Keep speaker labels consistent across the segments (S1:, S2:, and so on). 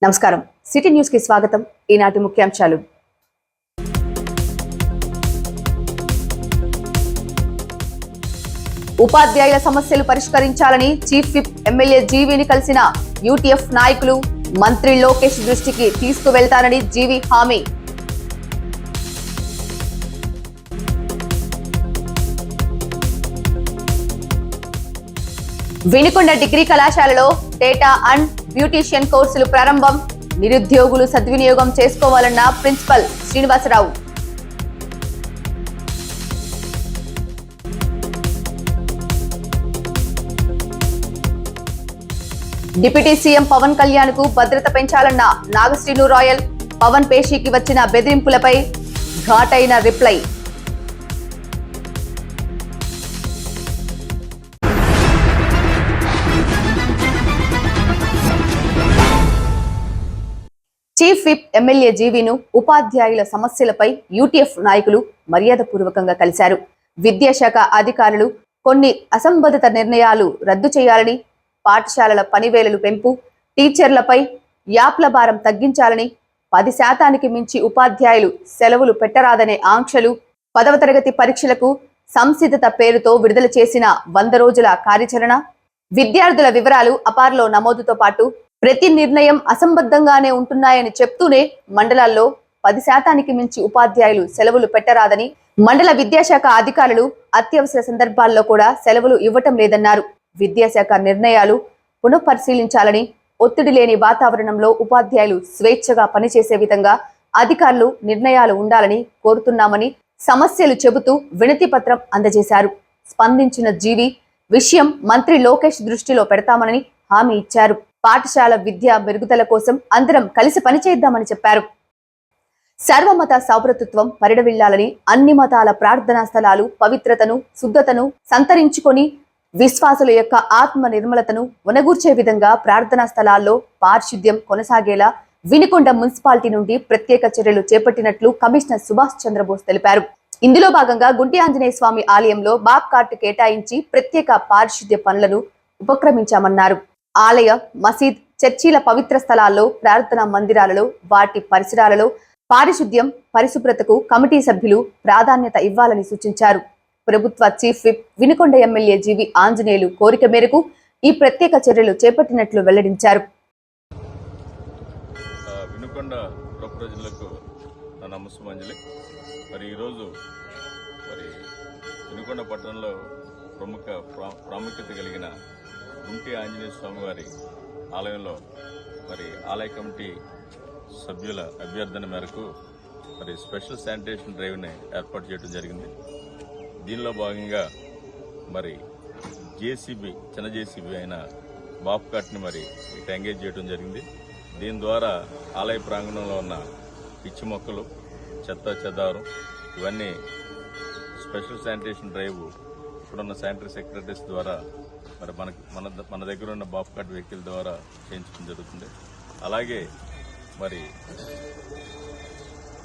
S1: నమస్కారం. City news కి స్వాగతం. ఈనాటి ముఖ్యాంశాలు. ఉపాధ్యాయుల సమస్యలు పరిష్కరించాలని చీఫ్ విప్ ఎమ్మెల్యే జీవీని కలిసిన యూటీఎఫ్ నాయకులు. మంత్రి లోకేష్ దృష్టికి తీసుకువెళ్తానని జీవీ హామీ. వినుకొండ డిగ్రీ కళాశాలలో డేటా అండ్ బ్యూటీషియన్ కోర్సులు ప్రారంభం. నిరుద్యోగులు సద్వినియోగం చేసుకోవాలన్న principal Srinivasarao. Deputy CM Pawan Kalyan కు భద్రత పెంచాలన్న నాగశ్రీను రాయల్. పవన్ పేషీకి వచ్చిన బెదిరింపులపై ఘాటైన రిప్లై. చీఫ్ విప్ ఎమ్మెల్యే జీవీను ఉపాధ్యాయుల సమస్యలపై యూటీఎఫ్ నాయకులు మర్యాదపూర్వకంగా కలిశారు. విద్యాశాఖ అధికారులు కొన్ని అసంబద్ధత నిర్ణయాలు రద్దు చేయాలని, పాఠశాలల పనివేళలు పెంపు, టీచర్లపై యాప్ల భారం తగ్గించాలని, 10% మించి ఉపాధ్యాయులు సెలవులు పెట్టరాదనే ఆంక్షలు, 10వ తరగతి పరీక్షలకు సంసిద్ధత పేరుతో విడుదల చేసిన 100 రోజుల కార్యాచరణ, విద్యార్థుల వివరాలు అపార్లో నమోదుతో పాటు ప్రతి నిర్ణయం అసంబద్ధంగానే ఉంటున్నాయని చెప్తూనే మండలాల్లో 10% మించి ఉపాధ్యాయులు సెలవులు పెట్టరాదని, మండల విద్యాశాఖ అధికారులు అత్యవసర సందర్భాల్లో కూడా సెలవులు ఇవ్వటం లేదన్నారు. విద్యాశాఖ నిర్ణయాలు పునఃపరిశీలించాలని, ఒత్తిడి లేని వాతావరణంలో ఉపాధ్యాయులు స్వేచ్ఛగా పనిచేసే విధంగా అధికారులు నిర్ణయాలు ఉండాలని కోరుతున్నామని సమస్యలు చెబుతూ వినతి పత్రం అందజేశారు. స్పందించిన జీవి విషయం మంత్రి లోకేష్ దృష్టిలో పెడతామని హామీ ఇచ్చారు. పాఠశాల విద్య మెరుగుదల కోసం అందరం కలిసి పనిచేద్దామని చెప్పారు. సర్వమత సౌభ్రతత్వం పరిడవిల్లాలని, అన్ని మతాల ప్రార్థనా స్థలాలు పవిత్రతను, శుద్ధతను సంతరించుకొని విశ్వాసుల యొక్క ఆత్మ నిర్మలతను వనగూర్చే విధంగా ప్రార్థనా స్థలాల్లో పారిశుద్ధ్యం కొనసాగేలా వినుకొండ మున్సిపాలిటీ నుండి ప్రత్యేక చర్యలు చేపట్టినట్లు కమిషనర్ సుభాష్ చంద్రబోస్ తెలిపారు. ఇందులో భాగంగా గుంటి ఆంజనేయ స్వామి ఆలయంలో బాబ్ కార్ట్ కేటాయించి ప్రత్యేక పారిశుద్ధ్య పనులను ఉపక్రమించామన్నారు. ఆలయ, మసీద్, చర్చిల పవిత్ర స్థలాల్లో, ప్రార్థనా మందిరాలలో, వాటి పరిసరాలలో పారిశుద్ధ్యం, పరిశుభ్రతకు కమిటీ సభ్యులు ప్రాధాన్యత ఇవ్వాలని సూచించారు. ప్రభుత్వ చీఫ్ విప్ వినుకొండ ఎమ్మెల్యే జీవి ఆంజనేయులు కోరిక మేరకు ఈ ప్రత్యేక చర్యలు చేపట్టినట్లు వెల్లడించారు.
S2: వినుకొండ ప్రజలకు నా నమస్సుమంజలి. ఈరోజు వినుకొండ పట్టణంలో ప్రముఖ ప్రాముఖ్యత కలిగిన గుంటి ఆంజనేయ స్వామి వారి ఆలయంలో ఆలయ కమిటీ సభ్యుల అభ్యర్థన మేరకు స్పెషల్ శానిటేషన్ డ్రైవ్ని ఏర్పాటు చేయడం జరిగింది. దీనిలో భాగంగా జేసీబీ, చిన్న జేసీబీ అయిన బాబ్ కార్ట్ని ఇటు ఎంగేజ్ చేయడం జరిగింది. దీని ద్వారా ఆలయ ప్రాంగణంలో ఉన్న పిచ్చి మొక్కలు, చెత్త చెదారం ఇవన్నీ స్పెషల్ శానిటేషన్ డ్రైవ్ ఇప్పుడున్న శానిటరీ సెక్రటరీస్ ద్వారా మన దగ్గర ఉన్న బాబ్ కార్ట్ వెహికల్ ద్వారా చేయించడం జరుగుతుంది. అలాగే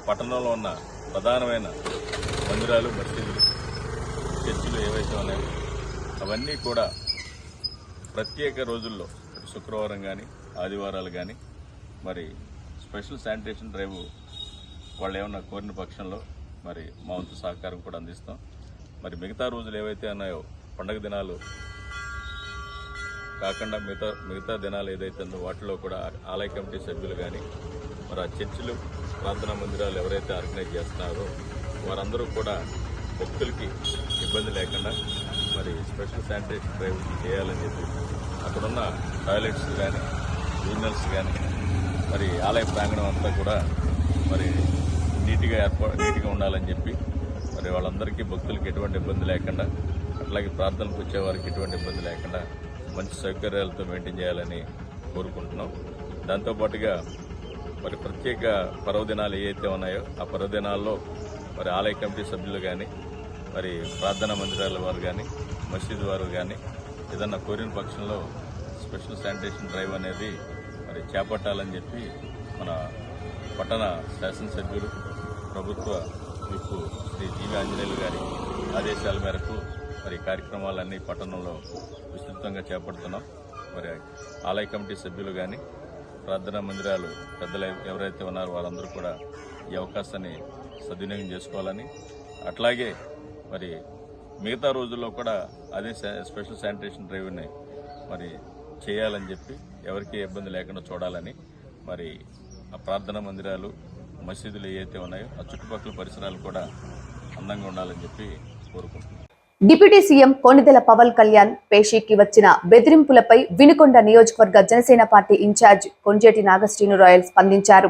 S2: పట్టణంలో ఉన్న ప్రధానమైన మందిరాలు, మసీదులు, చర్చిలు ఏవైతే ఉన్నాయో అవన్నీ కూడా ప్రత్యేక రోజుల్లో శుక్రవారం కానీ ఆదివారాలు కానీ స్పెషల్ శానిటేషన్ డ్రైవ్ వాళ్ళు ఏమన్నా కోరిన పక్షంలో మా వంతు సహకారం కూడా అందిస్తాం. మిగతా రోజులు ఏవైతే ఉన్నాయో పండగ దినాలు కాకుండా మిగతా దినాలు ఏదైతే ఉందో వాటిలో కూడా ఆలయ కమిటీ సభ్యులు కానీ ఆ చర్చిలు, ప్రార్థనా మందిరాలు ఎవరైతే ఆర్గనైజ్ చేస్తున్నారో వారందరూ కూడా భక్తులకి ఇబ్బంది లేకుండా స్పెషల్ శానిటేషన్ డ్రైవ్ చేయాలని చెప్పి అక్కడున్న టాయిలెట్స్ కానీ, యూరినల్స్ కానీ ఆలయ ప్రాంగణం అంతా కూడా నీట్గా ఉండాలని చెప్పి వాళ్ళందరికీ భక్తులకి ఎటువంటి ఇబ్బంది లేకుండా, అట్లాగే ప్రార్థనకు వచ్చేవారికి ఎటువంటి ఇబ్బంది లేకుండా మంచి సౌకర్యాలతో మెయింటైన్ చేయాలని కోరుకుంటున్నాం. దాంతోపాటుగా ప్రత్యేక పర్వదినాలు ఏవైతే ఉన్నాయో ఆ పర్వదినాల్లో ఆలయ కమిటీ సభ్యులు కానీ ప్రార్థనా మందిరాల వారు కానీ మసీదు వారు కానీ ఏదన్నా కోరిన పక్షంలో స్పెషల్ శానిటేషన్ డ్రైవ్ అనేది చేపట్టాలని చెప్పి మన పట్టణ శాసనసభ్యులు, ప్రభుత్వ విప్ శ్రీ జీవి ఆంజనేయులు గారి ఆదేశాల మేరకు కార్యక్రమాలన్నీ పట్టణంలో విస్తృతంగా చేపడుతున్నాం. ఆలయ కమిటీ సభ్యులు కానీ ప్రార్థనా మందిరాలు పెద్దలు ఎవరైతే ఉన్నారో వారందరూ కూడా ఈ అవకాశాన్ని సద్వినియోగం చేసుకోవాలని, అట్లాగే మరి మిగతా రోజుల్లో కూడా అదే స్పెషల్ శానిటేషన్ డ్రైవ్ని మరి చేయాలని చెప్పి ఎవరికి ఇబ్బంది లేకుండా చూడాలని, మరి ఆ ప్రార్థనా మందిరాలు మసీదులు ఏవైతే ఉన్నాయో ఆ చుట్టుపక్కల పరిసరాలు కూడా అందంగా ఉండాలని చెప్పి కోరుకుంటున్నాను.
S1: డిప్యూటీ సీఎం కొణిదెల పవన్ కళ్యాణ్ పేషీకి వచ్చిన బెదిరింపులపై వినుకొండ నియోజకవర్గ జనసేన పార్టీ ఇన్ఛార్జ్ కొంజేటి నాగశ్రీను రాయల్ స్పందించారు.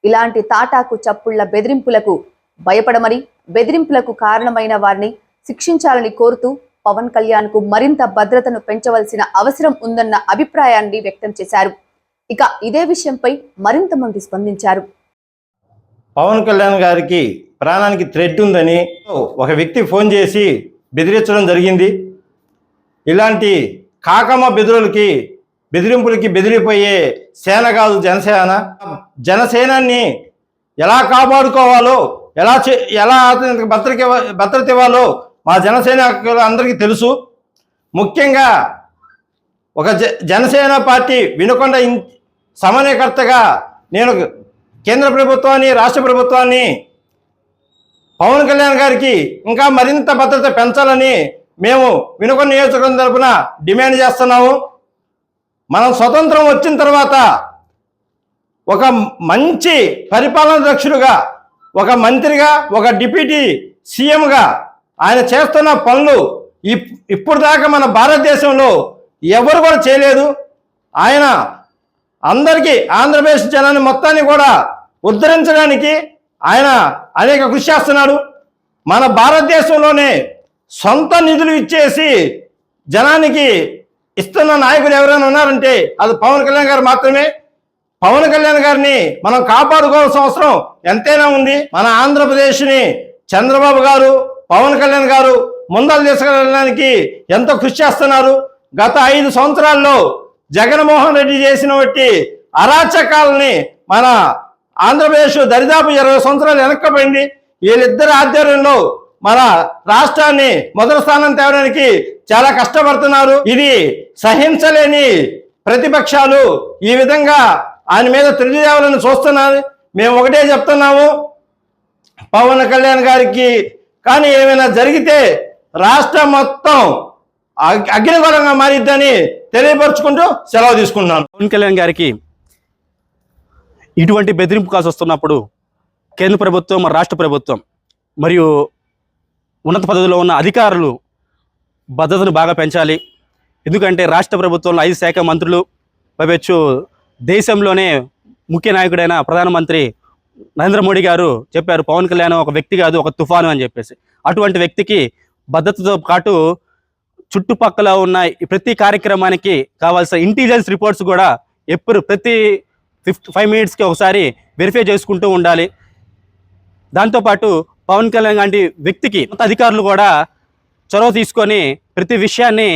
S1: ఇలాంటి తాటాకు చప్పుళ్ల బెదిరింపులకు భయపడమని, బెదిరింపులకు కారణమైన వారిని శిక్షించాలని కోరుతూ పవన్ కళ్యాణ్ కు మరింత భద్రతను పెంచవలసిన అవసరం ఉందన్న అభిప్రాయాన్ని వ్యక్తం చేశారు. ఇక ఇదే విషయంపై మరింత మంది స్పందించారు.
S3: పవన్ కళ్యాణ్ గారికి ప్రాణానికి థ్రెట్ ఉందని ఒక వ్యక్తి ఫోన్ చేసి బెదిరించడం జరిగింది. ఇలాంటి కాకమ్మ బెదిరింపులకి బెదిరిపోయే సేన కాదు జనసేన. జనసేనాన్ని ఎలా కాపాడుకోవాలో, ఎలా భద్రత ఇవ్వాలో మా జనసేన అందరికీ తెలుసు. ముఖ్యంగా ఒక జనసేన పార్టీ వినుకొండ సమన్వయకర్తగా నేను కేంద్ర ప్రభుత్వాన్ని, రాష్ట్ర ప్రభుత్వాన్ని పవన్ కళ్యాణ్ గారికి ఇంకా మరింత భద్రత పెంచాలని మేము వినుకొండ నియోజకవర్గం తరపున డిమాండ్ చేస్తున్నాము. మనం స్వతంత్రం వచ్చిన తర్వాత ఒక మంచి పరిపాలన దక్షుడుగా, ఒక మంత్రిగా, ఒక డిప్యూటీ సీఎంగా ఆయన చేస్తున్న పనులు ఇప్పుడు దాకా మన భారతదేశంలో ఎవరు కూడా చేయలేదు. ఆయన అందరికీ ఆంధ్రప్రదేశ్ జనాన్ని మొత్తాన్ని కూడా ఉద్ధరించడానికి ఆయన అనేక కృషి చేస్తున్నాడు. మన భారతదేశంలోనే సొంత నిధులు ఇచ్చేసి జనానికి ఇస్తున్న నాయకులు ఎవరైనా ఉన్నారంటే అది పవన్ కళ్యాణ్ గారు మాత్రమే. పవన్ కళ్యాణ్ గారిని మనం కాపాడుకోవాల్సిన అవసరం ఎంతైనా ఉంది. మన ఆంధ్రప్రదేశ్ని చంద్రబాబు గారు, పవన్ కళ్యాణ్ గారు ముందలు తీసుకెళ్ళడానికి ఎంతో కృషి చేస్తున్నారు. గత 5 సంవత్సరాల్లో జగన్మోహన్ రెడ్డి చేసిన బట్టి అరాచకాలని మన ఆంధ్రప్రదేశ్ దరిదాపు 20 సంవత్సరాలు వెనక్కపోయింది. వీళ్ళిద్దరి ఆధ్వర్యంలో మన రాష్ట్రాన్ని మొదటి స్థానం తేవడానికి చాలా కష్టపడుతున్నారు. ఇది సహించలేని ప్రతిపక్షాలు ఈ విధంగా ఆయన మీద త్రిజేవాలని చూస్తున్నారు. మేము ఒకటే చెప్తున్నాము, పవన్ కళ్యాణ్ గారికి కానీ ఏమైనా జరిగితే రాష్ట్రం మొత్తం అగ్నిగోళంగా మారిద్దని తెలియపరుచుకుంటూ సెలవు తీసుకున్నాను.
S4: పవన్ కళ్యాణ్ గారికి ఇటువంటి బెదిరింపు కాల్సి వస్తున్నప్పుడు కేంద్ర ప్రభుత్వం, రాష్ట్ర ప్రభుత్వం మరియు ఉన్నత పదవిలో ఉన్న అధికారులు భద్రతను బాగా పెంచాలి. ఎందుకంటే రాష్ట్ర ప్రభుత్వంలో 5 శాఖ మంత్రులు పైపెచ్చు దేశంలోనే ముఖ్య నాయకుడైన ప్రధానమంత్రి నరేంద్ర మోడీ గారు చెప్పారు పవన్ కళ్యాణ్ ఒక వ్యక్తి కాదు, ఒక తుఫాను అని చెప్పేసి. అటువంటి వ్యక్తికి భద్రతతో పాటు చుట్టుపక్కల ఉన్న ప్రతి కార్యక్రమానికి కావాల్సిన ఇంటెలిజెన్స్ రిపోర్ట్స్ కూడా ప్రతి 5 మినిట్స్కి ఒకసారి వెరిఫై చేసుకుంటూ ఉండాలి. దాంతోపాటు పవన్ కళ్యాణ్ లాంటి వ్యక్తికి అధికారులు కూడా చొరవ తీసుకొని ప్రతి విషయాన్ని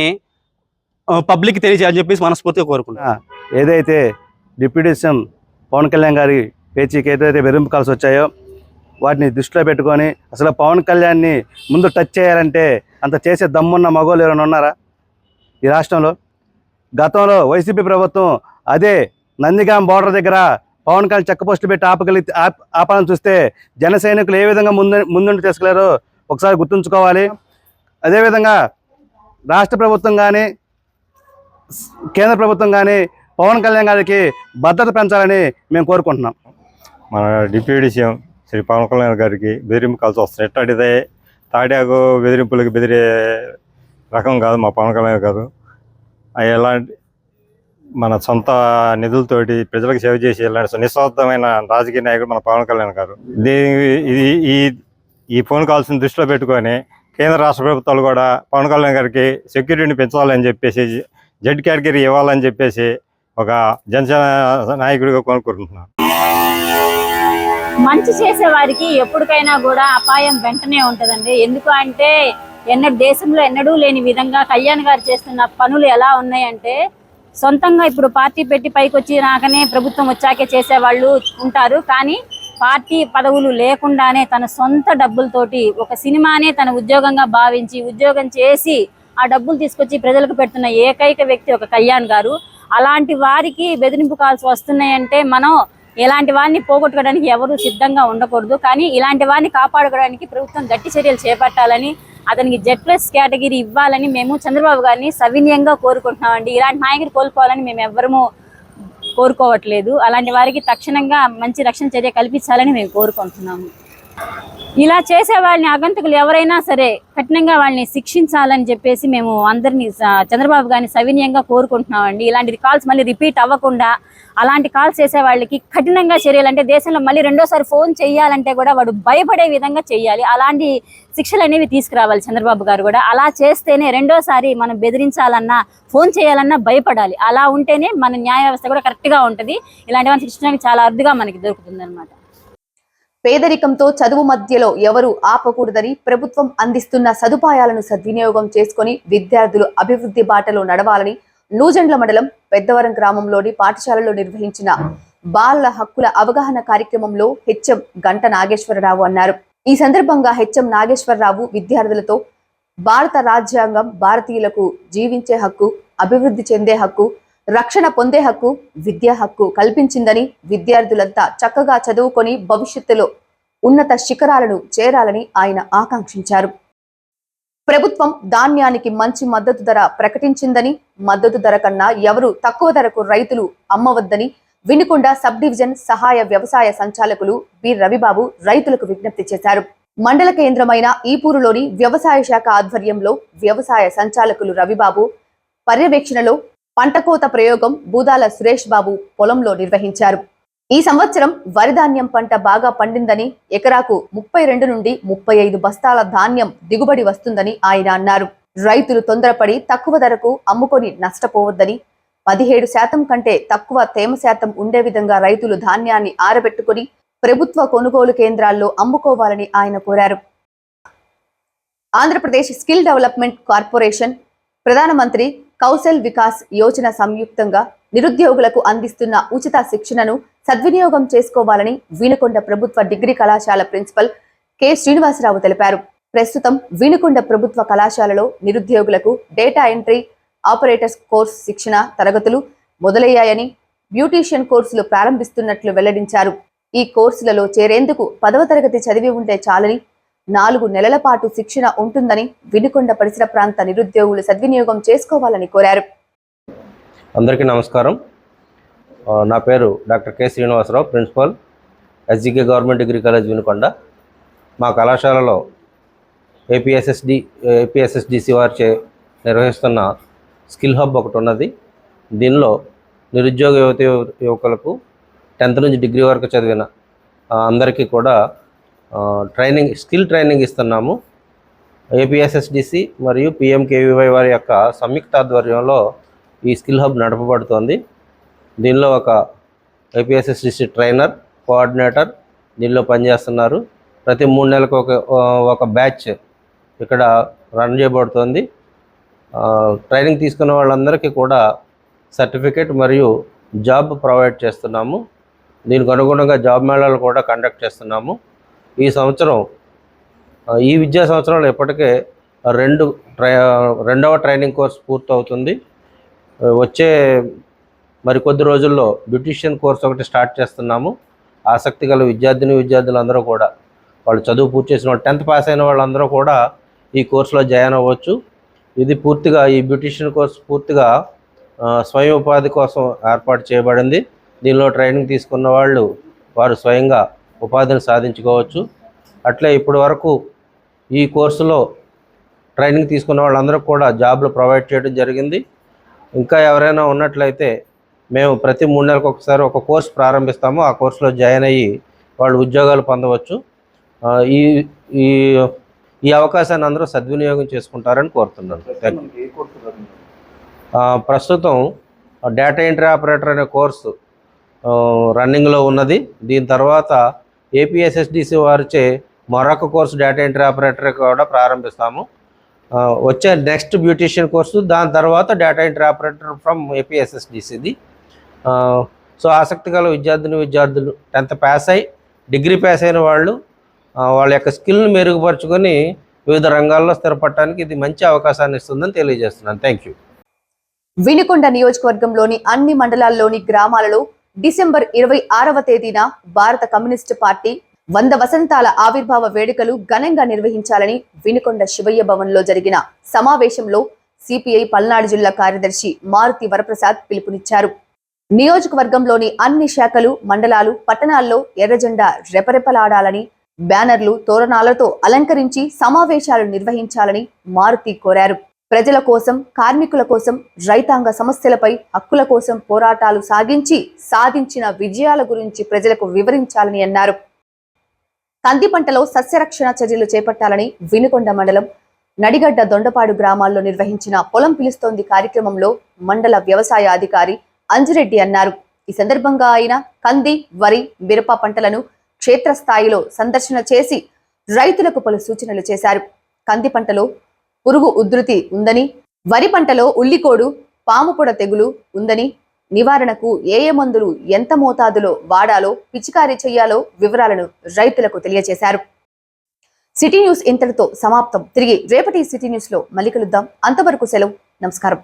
S4: పబ్లిక్ తెలియజేయాలని చెప్పేసి మనస్ఫూర్తిగా కోరుకుంటున్నాను.
S5: ఏదైతే డిప్యూటీ సీఎం పవన్ కళ్యాణ్ గారి పేచీకి ఏదైతే బెదిరింపు కాల్స్ వచ్చాయో వాటిని దృష్టిలో పెట్టుకొని అసలు పవన్ కళ్యాణ్ని ముందు టచ్ చేయాలంటే అంత చేసే దమ్మున్న మగోళ్ళు ఎవరైనా ఉన్నారా ఈ రాష్ట్రంలో? గతంలో వైసీపీ ప్రభుత్వం అదే నందిగాం బోర్డర్ దగ్గర పవన్ కళ్యాణ్ చెక్క పోస్టులు పెట్టి ఆపాలని చూస్తే జన సైనికులు ఏ విధంగా ముందుండి తీసుకెళ్లారో ఒకసారి గుర్తుంచుకోవాలి. అదేవిధంగా రాష్ట్ర ప్రభుత్వం కానీ కేంద్ర ప్రభుత్వం కానీ పవన్ కళ్యాణ్ గారికి భద్రత పెంచాలని మేము కోరుకుంటున్నాం.
S6: మన డిప్యూటీ సీఎం శ్రీ పవన్ కళ్యాణ్ గారికి బెదిరింపు కాల్సి వస్తున్నాయి. ఎట్లాంటిదే తాటాకు బెదిరింపులకు బెదిరే రకం కాదు మా పవన్ కళ్యాణ్ గారు. ఎలాంటి మన సొంత నిధులతోటి ప్రజలకు సేవ చేసి ఇలాంటి నిస్వార్థమైన రాజకీయ నాయకుడు మన పవన్ కళ్యాణ్ గారు. ఈ ఫోన్ కాల్స్ని దృష్టిలో పెట్టుకొని కేంద్ర రాష్ట్ర ప్రభుత్వాలు కూడా పవన్ కళ్యాణ్ గారికి సెక్యూరిటీని పెంచాలని చెప్పేసి, జెడ్ కేటగిరీ ఇవ్వాలని చెప్పేసి ఒక జనసేన నాయకుడిగా కోరుకుంటున్నాను.
S7: మంచి చేసే వారికి ఎప్పటికైనా కూడా అపాయం వెంటనే ఉంటుందండి. ఎందుకు అంటే దేశంలో ఎన్నడూ లేని విధంగా కళ్యాణ్ గారు చేస్తున్న పనులు ఎలా ఉన్నాయంటే, సొంతంగా ఇప్పుడు పార్టీ పెట్టి పైకి వచ్చి రాకనే ప్రభుత్వం వచ్చాకే చేసేవాళ్ళు ఉంటారు. కానీ పార్టీ పదవులు లేకుండానే తన సొంత డబ్బులతోటి ఒక సినిమానే తన ఉద్యోగంగా భావించి ఉద్యోగం చేసి ఆ డబ్బులు తీసుకొచ్చి ప్రజలకు పెడుతున్న ఏకైక వ్యక్తి ఒక కళ్యాణ్ గారు. అలాంటి వారికి బెదిరింపు కాల్స్ వస్తున్నాయంటే మనం ఇలాంటి వారిని పోగొట్టుకోవడానికి ఎవరు సిద్ధంగా ఉండకూడదు. కానీ ఇలాంటి వారిని కాపాడుకోవడానికి ప్రభుత్వం గట్టి చర్యలు చేపట్టాలని, అతనికి Z+ కేటగిరీ ఇవ్వాలని మేము చంద్రబాబు గారిని సవినయంగా కోరుకుంటున్నామండి. ఇలాంటి నాయకుడు కోల్పోవాలని మేము ఎవ్వరము కోరుకోవట్లేదు. అలాంటి వారికి తక్షణంగా మంచి రక్షణ చర్య కల్పించాలని మేము కోరుకుంటున్నాము. ఇలా చేసే వాళ్ళని, ఆగంతకులు ఎవరైనా సరే కఠినంగా వాళ్ళని శిక్షించాలని చెప్పేసి మేము అందరినీ చంద్రబాబు గారిని సవినయంగా కోరుకుంటున్నామండి. ఇలాంటి కాల్స్ మళ్ళీ రిపీట్ అవ్వకుండా అలాంటి కాల్స్ చేసే వాళ్ళకి కఠినంగా చర్యలు, అంటే దేశంలో మళ్ళీ రెండోసారి ఫోన్ చేయాలంటే కూడా వాడు భయపడే విధంగా చేయాలి. అలాంటి శిక్షలు అనేవి తీసుకురావాలి చంద్రబాబు గారు కూడా. అలా చేస్తేనే రెండోసారి మనం బెదిరించాలన్నా, ఫోన్ చేయాలన్నా భయపడాలి. అలా ఉంటేనే మన న్యాయ వ్యవస్థ కూడా కరెక్ట్గా ఉంటుంది. ఇలాంటి వాళ్ళని శిక్షించడానికి చాలా అరుదుగా మనకి దొరుకుతుంది అనమాట.
S1: పేదరికంతో చదువు మధ్యలో ఎవరూ ఆపకూడదని ప్రభుత్వం అందిస్తున్న సదుపాయాలను సద్వినియోగం చేసుకుని విద్యార్థులు అభివృద్ధి బాటలో నడవాలని నూజెండ్ల మండలం పెద్దవరం గ్రామంలోని పాఠశాలలో నిర్వహించిన బాలల హక్కుల అవగాహన కార్యక్రమంలో హెచ్ఎం గంట నాగేశ్వరరావు అన్నారు. ఈ సందర్భంగా హెచ్ఎం నాగేశ్వరరావు విద్యార్థులతో భారత రాజ్యాంగం భారతీయులకు జీవించే హక్కు, అభివృద్ధి చెందే హక్కు, రక్షణ పొందే హక్కు, విద్యా హక్కు కల్పించిందని, విద్యార్థులంతా చక్కగా చదువుకొని భవిష్యత్తులో ఉన్నత శిఖరాలను చేరాలని ఆయన ఆకాంక్షించారు. ప్రభుత్వం ధాన్యానికి మంచి మద్దతు ధర ప్రకటించిందని, మద్దతు ధర కన్నా ఎవరు తక్కువ ధరకు రైతులు అమ్మవద్దని వినుకొండ సబ్ డివిజన్ సహాయ వ్యవసాయ సంచాలకులు బి రవిబాబు రైతులకు విజ్ఞప్తి చేశారు. మండల కేంద్రమైన ఈపూరులోని వ్యవసాయ శాఖ ఆధ్వర్యంలో వ్యవసాయ సంచాలకులు రవిబాబు పర్యవేక్షణలో పంటకోత ప్రయోగం బూదాల సురేష్ బాబు పొలంలో నిర్వహించారు. ఈ సంవత్సరం వరిధాన్యం పంట బాగా పండిందని, ఎకరాకు 32 నుండి 35 బస్తాల ధాన్యం దిగుబడి వస్తుందని ఆయన అన్నారు. రైతులు తొందరపడి తక్కువ ధరకు అమ్ముకొని నష్టపోవద్దని, 17% కంటే తక్కువ తేమ శాతం ఉండే విధంగా రైతులు ధాన్యాన్ని ఆరబెట్టుకుని ప్రభుత్వ కొనుగోలు కేంద్రాల్లో అమ్ముకోవాలని ఆయన కోరారు. ఆంధ్రప్రదేశ్ స్కిల్ డెవలప్మెంట్ కార్పొరేషన్, ప్రధానమంత్రి కౌశల్ వికాస్ యోజన సంయుక్తంగా నిరుద్యోగులకు అందిస్తున్న ఉచిత శిక్షణను సద్వినియోగం చేసుకోవాలని వినుకొండ ప్రభుత్వ డిగ్రీ కళాశాల ప్రిన్సిపల్ కె శ్రీనివాసరావు తెలిపారు. ప్రస్తుతం వినుకొండ ప్రభుత్వ కళాశాలలో నిరుద్యోగులకు డేటా ఎంట్రీ ఆపరేటర్స్ కోర్స్ శిక్షణ తరగతులు మొదలయ్యాయని, బ్యూటీషియన్ కోర్సులు ప్రారంభిస్తున్నట్లు వెల్లడించారు. ఈ కోర్సులలో చేరేందుకు 10వ తరగతి చదివి ఉంటే చాలని, 4 నెలల పాటు శిక్షణ ఉంటుందని వినుకొండ పరిసర ప్రాంత నిరుద్యోగులు సద్వినియోగం చేసుకోవాలని కోరారు.
S8: అందరికీ నమస్కారం. నా పేరు doctor K Srinivasarao, principal SGK government degree college Vinukonda. మా కళాశాలలో ఏపీఎస్ఎస్డిసి వారిచే నిర్వహిస్తున్న స్కిల్ హబ్ ఒకటి ఉన్నది. దీనిలో నిరుద్యోగ యువకులకు 10th నుంచి డిగ్రీ వరకు చదివిన అందరికీ కూడా స్కిల్ ట్రైనింగ్ ఇస్తున్నాము. ఏపీఎస్ఎస్డిసి మరియు పిఎంకేవీవై వారి యొక్క సంయుక్త ఆధ్వర్యంలో ఈ స్కిల్ హబ్ నడపబడుతోంది. దీనిలో ఒక ఏపీఎస్ఎస్డిసి ట్రైనర్, కోఆర్డినేటర్ దీనిలో పనిచేస్తున్నారు. ప్రతి 3 నెలలకు ఒక బ్యాచ్ ఇక్కడ రన్ చేయబడుతుంది. ట్రైనింగ్ తీసుకున్న వాళ్ళందరికీ కూడా సర్టిఫికేట్ మరియు జాబ్ ప్రొవైడ్ చేస్తున్నాము. దీనికి అనుగుణంగా జాబ్ మేళాలు కూడా కండక్ట్ చేస్తున్నాము. ఈ విద్యా సంవత్సరంలో ఇప్పటికే రెండవ ట్రైనింగ్ కోర్స్ పూర్తవుతుంది. వచ్చే మరికొద్ది రోజుల్లో బ్యూటీషియన్ కోర్స్ ఒకటి స్టార్ట్ చేస్తున్నాము. ఆసక్తి గల విద్యార్థులందరూ కూడా, వాళ్ళు చదువు పూర్తి చేసిన వాళ్ళు, 10th పాస్ అయిన వాళ్ళందరూ కూడా ఈ కోర్సులో జాయిన్ అవ్వచ్చు. ఇది పూర్తిగా, ఈ బ్యూటీషియన్ కోర్స్ పూర్తిగా స్వయం ఉపాధి కోసం ఏర్పాటు చేయబడింది. దీనిలో ట్రైనింగ్ తీసుకున్న వారు స్వయంగా ఉపాధిని సాధించుకోవచ్చు. అట్లే ఇప్పటి వరకు ఈ కోర్సులో ట్రైనింగ్ తీసుకున్న వాళ్ళందరూ కూడా జాబ్లు ప్రొవైడ్ చేయడం జరిగింది. ఇంకా ఎవరైనా ఉన్నట్లయితే మేము ప్రతి 3 నెలలకు ఒకసారి ఒక కోర్స్ ప్రారంభిస్తాము. ఆ కోర్సులో జాయిన్ అయ్యి వాళ్ళు ఉద్యోగాలు పొందవచ్చు. ఈ అవకాశాన్ని అందరూ సద్వినియోగం చేసుకుంటారని కోరుతున్నాను. ప్రస్తుతం డేటా ఎంట్రీ ఆపరేటర్ అనే కోర్సు రన్నింగ్లో ఉన్నది. దీని తర్వాత ఏపీఎస్ఎస్డిసి వారిచే మరొక కోర్సు డేటా ఎంట్రీ ఆపరేటర్ కూడా ప్రారంభిస్తాము. వచ్చే నెక్స్ట్ బ్యూటీషియన్ కోర్సు, దాని తర్వాత డేటా ఎంట్రీ ఆపరేటర్ ఫ్రమ్ ఏపీఎస్ఎస్డిసిది. సో ఆసక్తి గల విద్యార్థులు 10th పాస్ అయి డిగ్రీ పాస్ అయిన వాళ్ళు వాళ్ళ యొక్క స్కిల్ని మెరుగుపరుచుకొని వివిధ రంగాల్లో స్థిరపడటానికి ఇది మంచి అవకాశాన్ని ఇస్తుందని తెలియజేస్తున్నాను. Thank you.
S1: వినుకొండ నియోజకవర్గంలోని అన్ని మండలాల్లోని గ్రామాలలో డిసెంబర్ 26వ తేదీన భారత కమ్యూనిస్టు పార్టీ 100 వసంతాల ఆవిర్భావ వేడుకలు ఘనంగా నిర్వహించాలని వినుకొండ శివయ్య భవన్లో జరిగిన సమావేశంలో సిపిఐ పల్నాడు జిల్లా కార్యదర్శి మారుతి వరప్రసాద్ పిలుపునిచ్చారు. నియోజకవర్గంలోని అన్ని శాఖలు, మండలాలు, పట్టణాల్లో ఎర్రజెండా రెపరెపలాడాలని, బ్యానర్లు, తోరణాలతో అలంకరించి సమావేశాలు నిర్వహించాలని మారుతి కోరారు. ప్రజల కోసం, కార్మికుల కోసం, రైతాంగ సమస్యలపై, హక్కుల కోసం పోరాటాలు సాగించి సాధించిన విజయాల గురించి ప్రజలకు వివరించాలని అన్నారు. కంది పంటలో సస్యరక్షణ చర్యలు చేపట్టాలని వినుకొండ మండలం నడిగడ్డ దొండపాడు గ్రామాల్లో నిర్వహించిన పొలం పిలుస్తోంది కార్యక్రమంలో మండల వ్యవసాయ అధికారి అంజిరెడ్డి అన్నారు. ఈ సందర్భంగా ఆయన కంది, వరి, మిరప పంటలను క్షేత్రస్థాయిలో సందర్శన చేసి రైతులకు పలు సూచనలు చేశారు. కంది పంటలో పురుగు ఉధృతి ఉందని, వరి పంటలో ఉల్లికోడు, పాముపొడ తెగులు ఉందని, నివారణకు ఏ మందులు ఎంత మోతాదులో వాడాలో, పిచికారీ చేయాలో వివరాలను రైతులకు తెలియజేశారు. సిటీ న్యూస్ ఇంతటితో సమాప్తం. తిరిగి రేపటి సిటీ న్యూస్ లో మళ్ళీ కలుద్దాం. అంతవరకు సెలవు. నమస్కారం.